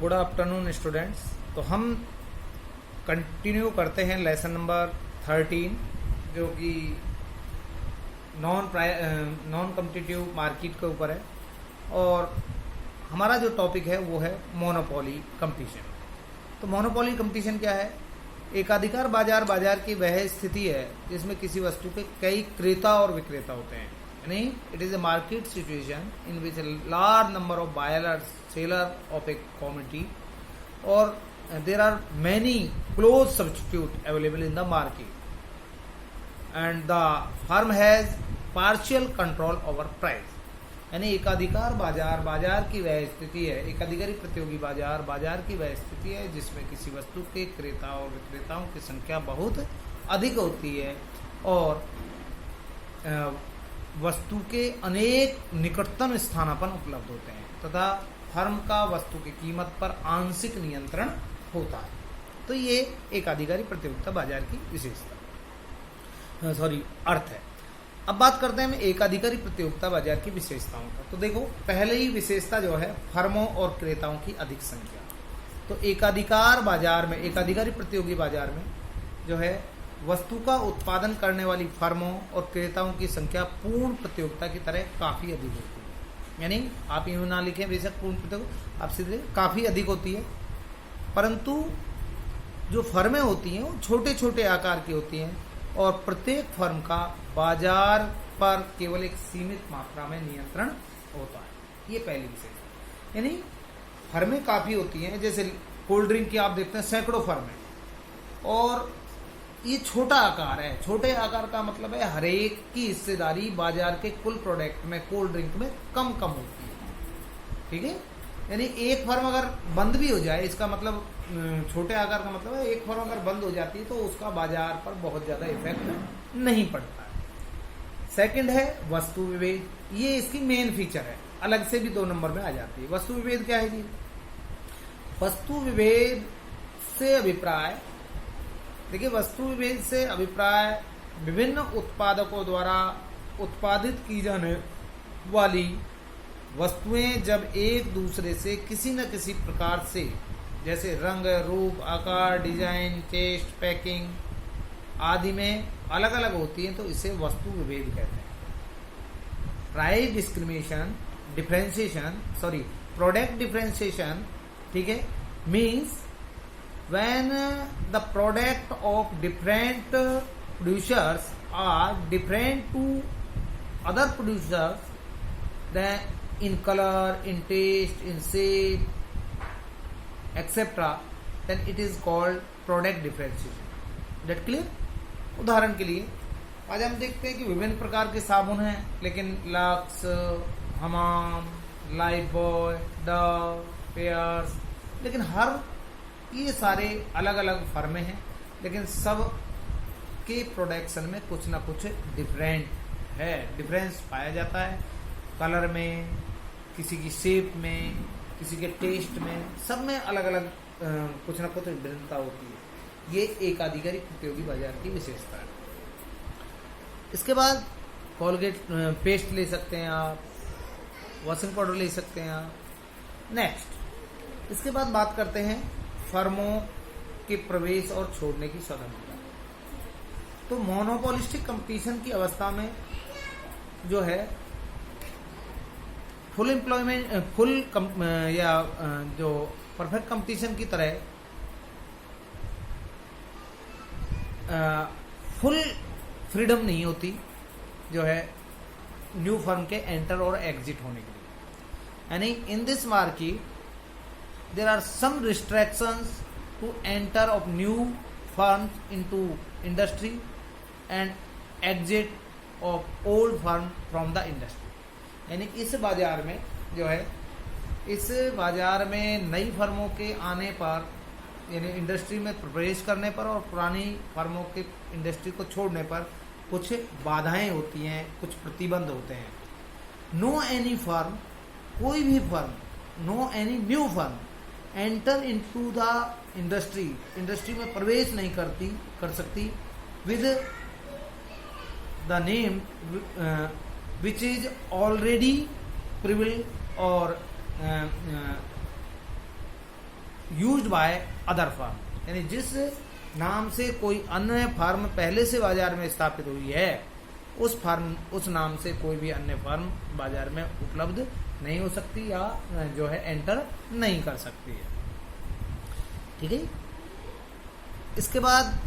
Good afternoon students. तो हम continue करते हैं लेसन नंबर 13 जो कि नॉन कॉम्पिटिटिव मार्केट के ऊपर है और हमारा जो टॉपिक है वो है मोनोपोली कंपटीशन। तो मोनोपोली कंपटीशन क्या है? एकाधिकार बाजार की वह स्थिति है जिसमें किसी वस्तु के कई क्रेता और विक्रेता होते हैं, यानी it is a market situation in which a large number of buyers seller of A commodity और there are many close substitute available in the market and the firm has partial control over price। यानी एकाधिकार बाजार की वह स्थिति है, एकाधिकारी प्रतियोगी बाजार की वह स्थिति है जिसमें किसी वस्तु के क्रेता और विक्रेताओं की संख्या बहुत अधिक होती है और वस्तु के अनेक निकटतम स्थानापन्न उपलब्ध होते हैं तथा फर्म का वस्तु की कीमत पर आंशिक नियंत्रण होता है। तो ये एकाधिकारी प्रतियोगिता बाजार की विशेषता अर्थ है। अब बात करते हैं हम एकाधिकारी प्रतियोगिता बाजार की विशेषताओं का। तो देखो, पहले ही विशेषता जो है फर्मों और क्रेताओं की अधिक संख्या। तो एकाधिकार बाजार में, एकाधिकारी प्रतियोगी बाजार में जो है वस्तु का उत्पादन करने वाली फर्मों और क्रेताओं की संख्या पूर्ण प्रतियोगिता की तरह काफी अधिक होती है। यानी आप यूं ना लिखें बेशक पूर्ण प्रतियोगिता, आप सीधे काफी अधिक होती है, परंतु जो फर्में होती हैं वो छोटे छोटे आकार की होती हैं और प्रत्येक फर्म का बाजार पर केवल एक सीमित मात्रा में नियंत्रण होता है। ये पहली विशेषता। यानी फर्में काफी होती हैं, जैसे कोल्ड ड्रिंक की आप देखते हैं सैकड़ों फर्में, और ये छोटा आकार है। छोटे आकार का मतलब है हर एक की हिस्सेदारी बाजार के कुल प्रोडक्ट में, कोल्ड ड्रिंक में कम होती है। ठीक है, यानी एक फर्म अगर बंद भी हो जाए, इसका मतलब छोटे आकार का मतलब है एक फर्म अगर बंद हो जाती है तो उसका बाजार पर बहुत ज्यादा इफेक्ट नहीं पड़ता है। सेकंड है वस्तु विभेद। ये इसकी मेन फीचर है, अलग से भी 2 नंबर में आ जाती है। वस्तु विभेद क्या है जी? वस्तु विभेद से अभिप्राय, देखिए वस्तु विभेद से अभिप्राय विभिन्न उत्पादकों द्वारा उत्पादित की जाने वाली वस्तुएं जब एक दूसरे से किसी न किसी प्रकार से, जैसे रंग, रूप, आकार, डिजाइन, टेस्ट, पैकिंग आदि में अलग अलग होती हैं, तो इसे वस्तु विभेद कहते हैं। प्राइस डिस्क्रिमिनेशन प्रोडक्ट डिफरेंशिएशन, ठीक है, means when the product of different producers are different to other producers, then in color, in taste, in shape, etc., then it is called product differentiation. That clear? उदाहरण के लिए आज हम देखते हैं कि विभिन्न प्रकार के साबुन हैं, लेकिन लक्स, हमाम, लाइफबॉय, डव, पेयर्स, लेकिन हर ये सारे अलग अलग फर्में हैं, लेकिन सब के प्रोडक्शन में कुछ ना कुछ डिफरेंस पाया जाता है। कलर में, किसी की शेप में, किसी के टेस्ट में, सब में अलग अलग कुछ ना कुछ भिन्नता होती है। ये एकाधिकारी प्रतियोगी बाजार की विशेषता है। इसके बाद कोलगेट पेस्ट ले सकते हैं आप, वॉशिंग पाउडर ले सकते हैं आप। नेक्स्ट, इसके बाद बात करते हैं फर्मों के प्रवेश और छोड़ने की स्वतंत्रता। तो मोनोपोलिस्टिक कंपटीशन की अवस्था में जो है जो परफेक्ट कंपटीशन की तरह फुल फ्रीडम नहीं होती जो है न्यू फर्म के एंटर और एग्जिट होने के लिए। यानी इन this market there are some restrictions to enter of new firms into industry and exit of old firm from the industry। यानी इस बाजार में जो है, इस बाजार में नई फर्मों के आने पर, यानी इंडस्ट्री में प्रवेश करने पर और पुरानी फर्मों के इंडस्ट्री को छोड़ने पर कुछ बाधाएं होती हैं, कुछ प्रतिबंध होते हैं। नो एनी फर्म, कोई भी firm, no any new firm enter into the industry में प्रवेश नहीं कर सकती with the name which is already prevail और यूज्ड बाय अदर फर्म, यानी जिस नाम से कोई अन्य फर्म पहले से बाजार में स्थापित हुई है उस नाम से कोई भी अन्य फर्म बाजार में उपलब्ध नहीं हो सकती या जो है एंटर नहीं कर सकती है। ठीक है। इसके बाद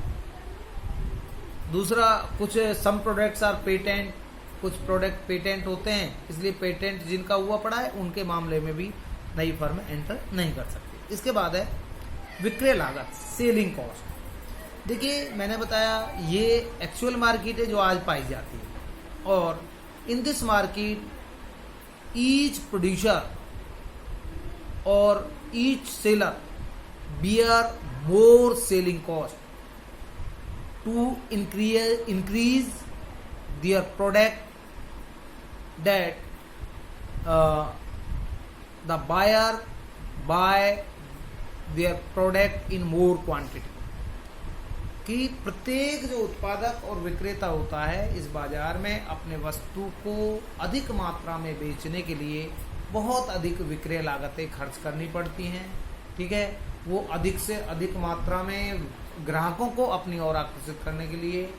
दूसरा, कुछ सम प्रोडक्ट्स आर पेटेंट, कुछ प्रोडक्ट पेटेंट होते हैं, इसलिए पेटेंट जिनका हुआ पड़ा है उनके मामले में भी नई फर्म एंटर नहीं कर सकती। इसके बाद है विक्रय लागत, सेलिंग कॉस्ट। देखिए मैंने बताया ये एक्चुअल मार्केट है जो आज पाई जाती है, और in this market each producer और each seller bear more selling cost to increase their product that the buyer buy their product in more quantity। कि प्रत्येक जो उत्पादक और विक्रेता होता है इस बाजार में अपने वस्तु को अधिक मात्रा में बेचने के लिए बहुत अधिक विक्रय लागतें खर्च करनी पड़ती हैं। ठीक है। वो अधिक से अधिक मात्रा में ग्राहकों को अपनी ओर आकर्षित करने के लिए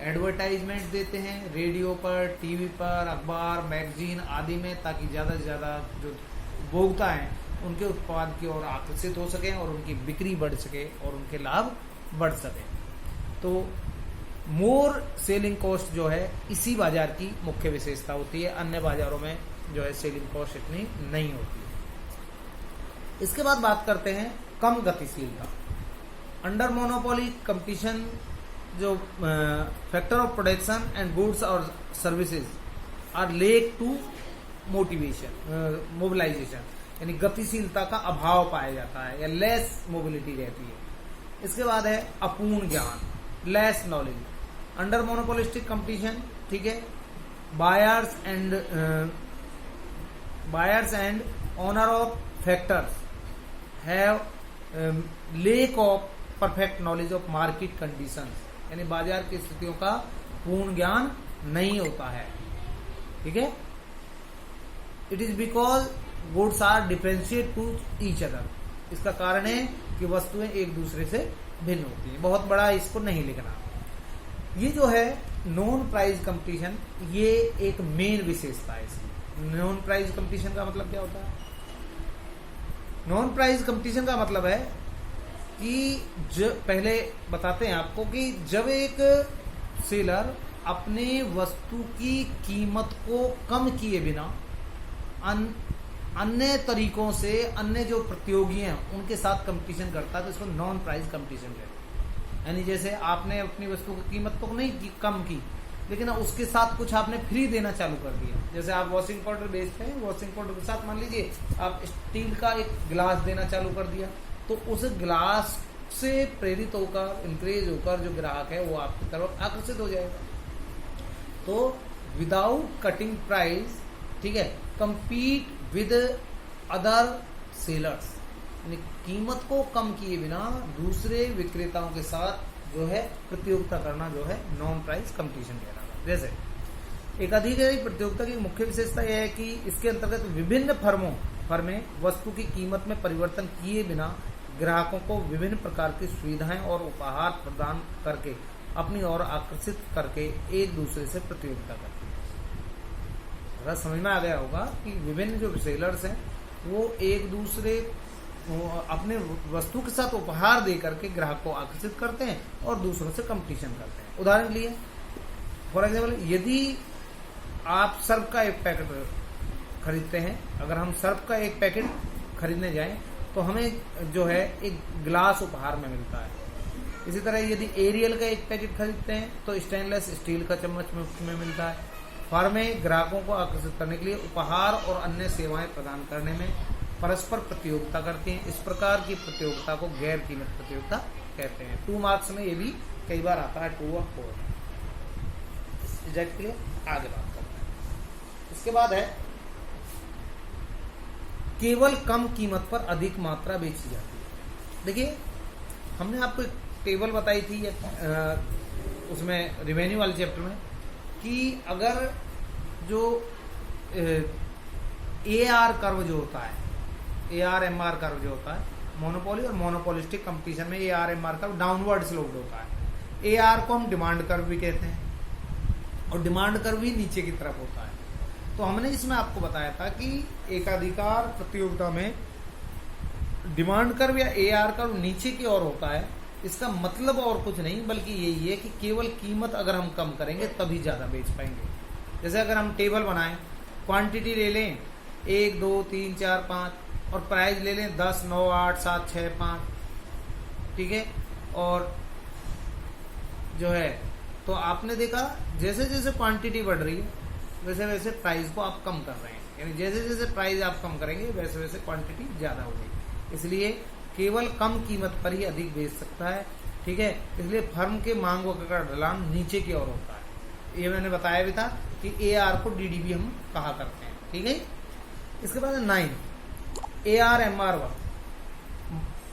एडवर्टाइजमेंट देते हैं रेडियो पर, टीवी पर, अखबार, मैगजीन आदि में, ताकि ज़्यादा से ज़्यादा जो उपभोक्ता हैं उनके उत्पाद की ओर आकर्षित हो सकें और उनकी बिक्री बढ़ सके और उनके लाभ बढ़ सके। तो मोर सेलिंग कॉस्ट जो है इसी बाजार की मुख्य विशेषता होती है, अन्य बाजारों में जो है सेलिंग कॉस्ट इतनी नहीं होती है। इसके बाद बात करते हैं कम गतिशीलता। अंडर मोनोपोली कंपटीशन जो factor of production and goods और services are lack to mobilization, यानी गतिशीलता का अभाव पाया जाता है या लेस मोबिलिटी रहती है। इसके बाद है अपूर्ण ज्ञान, less knowledge. Under monopolistic competition, ठीक है, buyers and owner of factors have lake of perfect knowledge of market conditions, यानी बाजार की स्थितियों का पूर्ण ज्ञान नहीं होता है। ठीक है। It is because goods are differentiate to each other. इसका कारण है कि वस्तुएं एक दूसरे से भिन्न होती है। बहुत बड़ा इसको नहीं लिखना। ये जो है नॉन प्राइस कंपटीशन, ये एक मेन विशेषता है इसकी। नॉन प्राइस कंपटीशन का मतलब क्या होता है? नॉन प्राइस कंपटीशन का मतलब है कि पहले बताते हैं आपको कि जब एक सेलर अपने वस्तु की कीमत को कम किए बिना अन्य तरीकों से अन्य जो प्रतियोगी हैं उनके साथ कंपटीशन करता है तो इसको नॉन प्राइस कंपटीशन कहते हैं। यानी जैसे आपने अपनी वस्तु की कीमत तो नहीं कम की, लेकिन उसके साथ कुछ आपने फ्री देना चालू कर दिया। जैसे आप वॉशिंग पाउडर बेचते हैं, वॉशिंग पाउडर के साथ मान लीजिए आप स्टील का एक गिलास देना चालू कर दिया, तो उस गिलास से प्रेरित होकर, इंक्रेज होकर जो ग्राहक है वो आपकी तरफ आकर्षित हो जाएगा। तो विदाउट कटिंग प्राइस, ठीक है, कंपीट विद अदर सेलर्स, यानी कीमत को कम किए बिना दूसरे विक्रेताओं के साथ जो है प्रतियोगिता करना जो है नॉन प्राइस कंपटीशन कहलाता है। जैसे एक अधिकारी प्रतियोगिता की मुख्य विशेषता यह है कि इसके अंतर्गत विभिन्न फर्में वस्तु की कीमत में परिवर्तन किए बिना ग्राहकों को विभिन्न प्रकार की सुविधाएं और उपहार प्रदान करके अपनी ओर आकर्षित करके एक दूसरे से प्रतियोगिता करती है। जरा समझ में आ गया होगा कि विभिन्न जो सेलर्स हैं वो एक दूसरे अपने वस्तु के साथ उपहार दे करके ग्राहक को आकर्षित करते हैं और दूसरों से कंपटीशन करते हैं। उदाहरण के लिए, फॉर एग्जाम्पल, यदि आप सर्फ का एक पैकेट खरीदते हैं, अगर हम सर्फ का एक पैकेट खरीदने जाएं तो हमें जो है एक गिलास उपहार में मिलता है। इसी तरह यदि एरियल का एक पैकेट खरीदते हैं तो स्टेनलेस स्टील का चम्मच में मिलता है। फर्में ग्राहकों को आकर्षित करने के लिए उपहार और अन्य सेवाएं प्रदान करने में परस्पर प्रतियोगिता करती हैं। इस प्रकार की प्रतियोगिता को गैर कीमत प्रतियोगिता कहते हैं। 2 मार्क्स में ये भी कई बार आता है, 2 और 4। के लिए आगे बात करते हैं। इसके बाद है केवल कम कीमत पर अधिक मात्रा बेची जाती है। देखिए हमने आपको एक टेबल बताई थी उसमें रेवेन्यू वाले चैप्टर में कि अगर जो AR कर्व जो होता है, AR MR कर्व जो होता है, मोनोपोली और मोनोपोलिस्टिक कंपटीशन में AR MR curve downward sloped होता है। AR को हम डिमांड कर्व भी कहते हैं और डिमांड कर्व भी नीचे की तरफ होता है। तो हमने इसमें आपको बताया था कि एकाधिकार प्रतियोगिता में डिमांड कर्व या AR कर्व नीचे की ओर होता है। इसका मतलब और कुछ नहीं बल्कि यही है कि केवल कीमत अगर हम कम करेंगे तभी ज्यादा बेच पाएंगे। जैसे अगर हम टेबल बनाएं, क्वांटिटी ले लें 1 2 3 4 5 और प्राइस ले लें 10 9 8 7 6 5, ठीक है। और जो है तो आपने देखा जैसे जैसे क्वांटिटी बढ़ रही है वैसे वैसे प्राइस को आप कम कर रहे हैं, यानी जैसे जैसे प्राइस आप कम करेंगे वैसे वैसे क्वांटिटी ज्यादा होगी। इसलिए केवल कम कीमत पर ही अधिक बेच सकता है, ठीक है। इसलिए फर्म के मांगों का ढलान नीचे की ओर होता है। ये मैंने बताया भी था कि AR को DDB हम कहा करते हैं, ठीक है। इसके बाद 9 AR MR वक्र,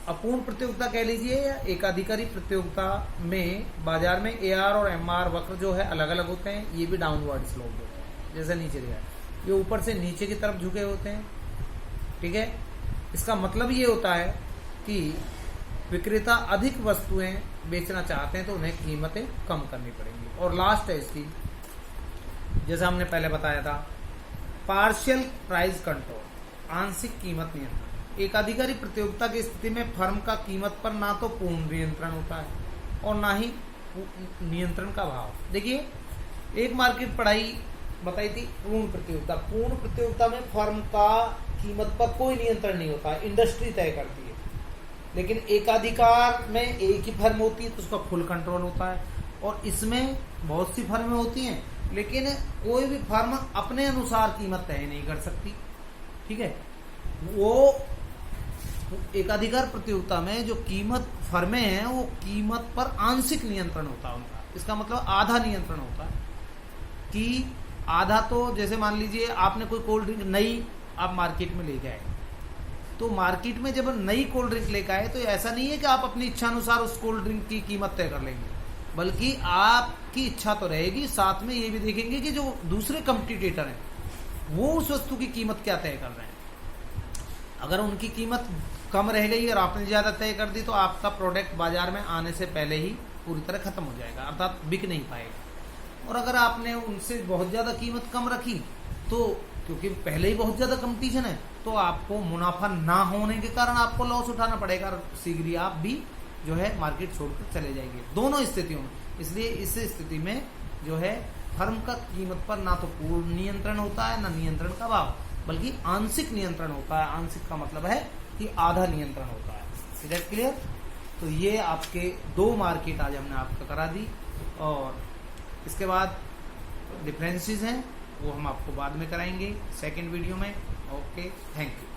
अपूर्ण प्रतियोगिता कह लीजिए या एकाधिकारी प्रतियोगिता में बाजार में AR और MR वक्र जो है अलग अलग होते हैं। ये भी डाउनवर्ड स्लोप होते हैं, जैसे नीचे दिया है, ये ऊपर से नीचे की तरफ झुके होते हैं, ठीक है। इसका मतलब ये होता है कि विक्रेता अधिक वस्तुएं बेचना चाहते हैं तो उन्हें कीमतें कम करनी पड़ेंगी। और लास्ट है इसकी, जैसा हमने पहले बताया था, पार्शियल प्राइस कंट्रोल, आंशिक कीमत नियंत्रण। एकाधिकारी प्रतियोगिता की स्थिति में फर्म का कीमत पर ना तो पूर्ण नियंत्रण होता है और ना ही नियंत्रण का भाव। देखिए एक मार्केट पढ़ाई बताई थी पूर्ण प्रतियोगिता। पूर्ण प्रतियोगिता में फर्म का कीमत पर कोई नियंत्रण नहीं होता है, इंडस्ट्री तय करती है। लेकिन एकाधिकार में एक ही फर्म होती है तो उसका फुल कंट्रोल होता है, और इसमें बहुत सी फर्में होती हैं लेकिन कोई भी फर्म अपने अनुसार कीमत तय नहीं कर सकती, ठीक है। वो एकाधिकार प्रतियोगिता में जो कीमत फर्में हैं वो कीमत पर आंशिक नियंत्रण होता है उनका। इसका मतलब आधा नियंत्रण होता है कि आधा तो जैसे मान लीजिए आपने कोई कोल्ड ड्रिंक नई आप मार्केट में लेके आए, तो मार्केट में जब नई कोल्ड ड्रिंक लेकर आए तो ऐसा नहीं है कि आप अपनी इच्छा अनुसार उस कोल्ड ड्रिंक की कीमत तय कर लेंगे, बल्कि आपकी इच्छा तो रहेगी, साथ में ये भी देखेंगे कि जो दूसरे कंपटीटर हैं वो उस वस्तु की कीमत क्या तय कर रहे हैं। अगर उनकी कीमत कम रह गई और आपने ज्यादा तय कर दी तो आपका प्रोडक्ट बाजार में आने से पहले ही पूरी तरह खत्म हो जाएगा, अर्थात बिक नहीं पाएगा। और अगर आपने उनसे बहुत ज्यादा कीमत कम रखी तो क्योंकि पहले ही बहुत ज्यादा कंपटीशन है तो आपको मुनाफा ना होने के कारण आपको लॉस उठाना पड़ेगा, शीघ्र ही आप भी जो है मार्केट छोड़कर चले जाएंगे, दोनों स्थितियों में। इसलिए इस स्थिति में जो है फर्म का कीमत पर ना तो पूर्ण नियंत्रण होता है ना नियंत्रण का भाव, बल्कि आंशिक नियंत्रण होता है। आंशिक का मतलब है कि आधा नियंत्रण होता है। Is that clear? तो ये आपके 2 मार्केट आज हमने आपको करा दी, और इसके बाद डिफरेंसेस हैं वो हम आपको बाद में कराएंगे सेकंड वीडियो में। Okay, thank you.